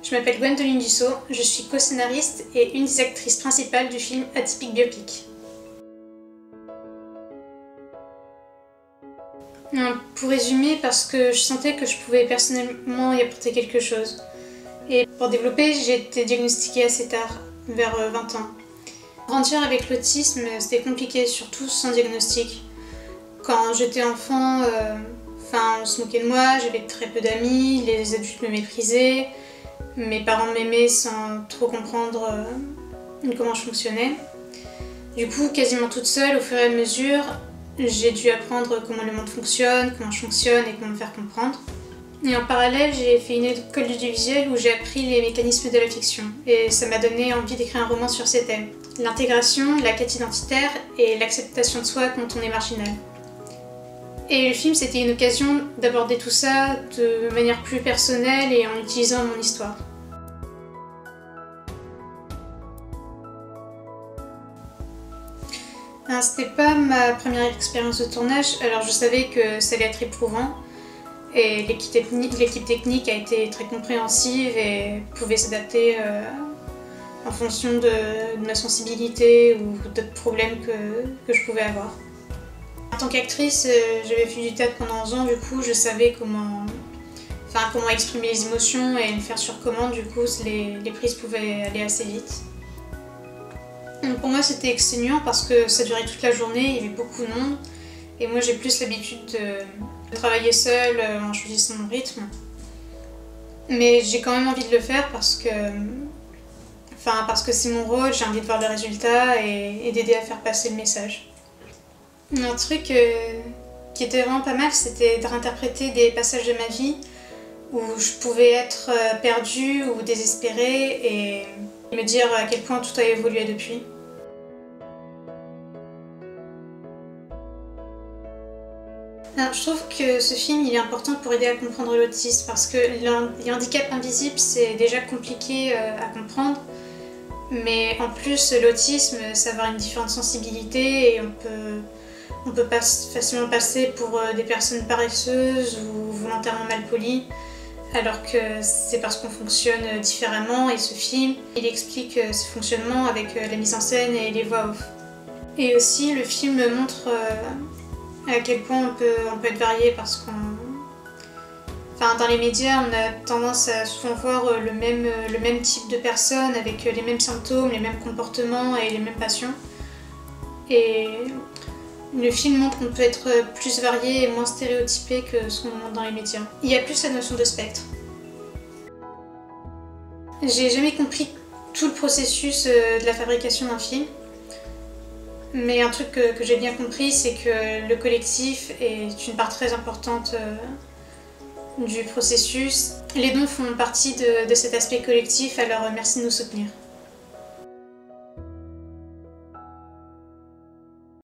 Je m'appelle Gwendoline Dussault, je suis co-scénariste et une des actrices principales du film Atypique Biopic. Pour résumer, parce que je sentais que je pouvais personnellement y apporter quelque chose. Et pour développer, j'ai été diagnostiquée assez tard, vers 20 ans. Grandir avec l'autisme, c'était compliqué, surtout sans diagnostic. Quand j'étais enfant, on se moquait de moi, j'avais très peu d'amis, les adultes me méprisaient. Mes parents m'aimaient sans trop comprendre comment je fonctionnais. Du coup, quasiment toute seule, au fur et à mesure, j'ai dû apprendre comment le monde fonctionne, comment je fonctionne et comment me faire comprendre. Et en parallèle, j'ai fait une école d'audiovisuel où j'ai appris les mécanismes de la fiction. Et ça m'a donné envie d'écrire un roman sur ces thèmes. L'intégration, la quête identitaire et l'acceptation de soi quand on est marginal. Et le film, c'était une occasion d'aborder tout ça de manière plus personnelle et en utilisant mon histoire. C'était pas ma première expérience de tournage, alors je savais que ça allait être éprouvant. Et l'équipe technique a été très compréhensive et pouvait s'adapter en fonction de ma sensibilité ou d'autres problèmes que je pouvais avoir. En tant qu'actrice, j'avais fait du théâtre pendant 11 ans, du coup je savais comment exprimer les émotions et le faire sur commande, du coup les prises pouvaient aller assez vite. Donc pour moi c'était exténuant parce que ça durait toute la journée, il y avait beaucoup de monde et moi j'ai plus l'habitude de travailler seule en choisissant mon rythme. Mais j'ai quand même envie de le faire parce que c'est mon rôle, j'ai envie de voir le résultat et d'aider à faire passer le message. Un truc qui était vraiment pas mal, c'était de réinterpréter des passages de ma vie où je pouvais être perdue ou désespérée et me dire à quel point tout a évolué depuis. Alors, je trouve que ce film il est important pour aider à comprendre l'autisme parce que les handicaps invisibles c'est déjà compliqué à comprendre, mais en plus l'autisme ça va avoir une différente sensibilité et on peut pas facilement passer pour des personnes paresseuses ou volontairement malpolies, alors que c'est parce qu'on fonctionne différemment et ce film il explique ce fonctionnement avec la mise en scène et les voix off. Et aussi le film montre à quel point on peut être varié parce dans les médias on a tendance à souvent voir le même type de personnes avec les mêmes symptômes, les mêmes comportements et les mêmes passions. Et le film montre qu'on peut être plus varié et moins stéréotypé que ce qu'on montre dans les médias. Il y a plus la notion de spectre. J'ai jamais compris tout le processus de la fabrication d'un film. Mais un truc que j'ai bien compris, c'est que le collectif est une part très importante du processus. Les dons font partie de cet aspect collectif, alors merci de nous soutenir.